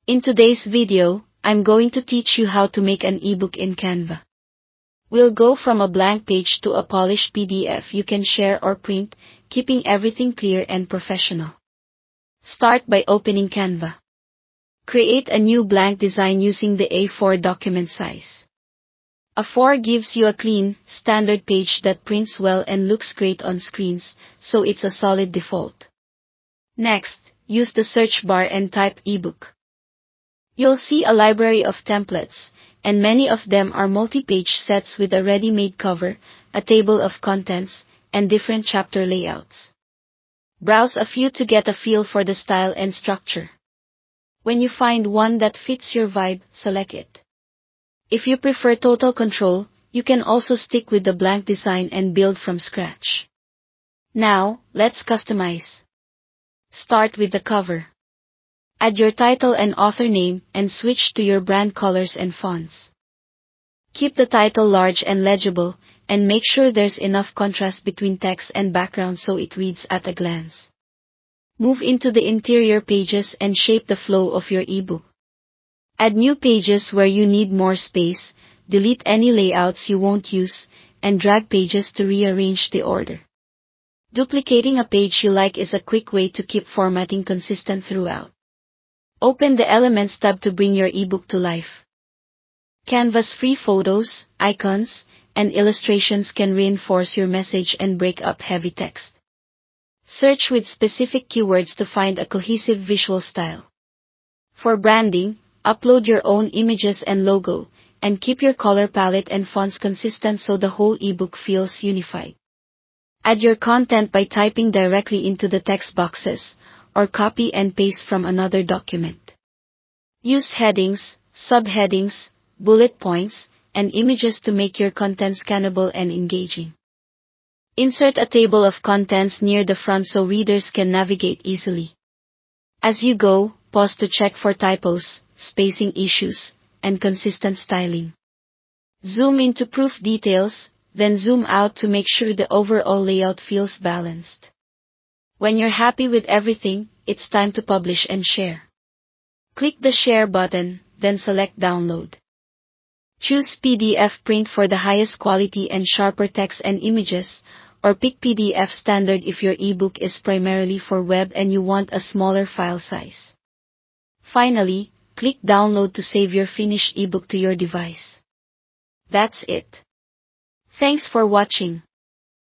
In today's video, I'm going to teach you how to make an ebook in Canva. We'll go from a blank page to a polished PDF you can share or print, keeping everything clear and professional. Start by opening Canva. Create a new blank design using the A4 document size. A4 gives you a clean, standard page that prints well and looks great on screens, so it's a solid default. Next, use the search bar and type ebook. You'll see a library of templates, and many of them are multi-page sets with a ready-made cover, a table of contents, and different chapter layouts. Browse a few to get a feel for the style and structure. When you find one that fits your vibe, select it. If you prefer total control, you can also stick with the blank design and build from scratch. Now, let's customize. Start with the cover. Add your title and author name and switch to your brand colors and fonts. Keep the title large and legible, and make sure there's enough contrast between text and background so it reads at a glance. Move into the interior pages and shape the flow of your ebook. Add new pages where you need more space, delete any layouts you won't use, and drag pages to rearrange the order. Duplicating a page you like is a quick way to keep formatting consistent throughout. Open the Elements tab to bring your ebook to life. Canva's free photos, icons, and illustrations can reinforce your message and break up heavy text. Search with specific keywords to find a cohesive visual style. For branding, upload your own images and logo, and keep your color palette and fonts consistent so the whole ebook feels unified. Add your content by typing directly into the text boxes, or copy and paste from another document. Use headings, subheadings, bullet points, and images to make your content scannable and engaging. Insert a table of contents near the front so readers can navigate easily. As you go, pause to check for typos, spacing issues, and consistent styling. Zoom in to proof details, then zoom out to make sure the overall layout feels balanced. When you're happy with everything, it's time to publish and share. Click the Share button, then select Download. Choose PDF print for the highest quality and sharper text and images, or pick PDF standard if your ebook is primarily for web and you want a smaller file size. Finally, click Download to save your finished ebook to your device. That's it. Thanks for watching.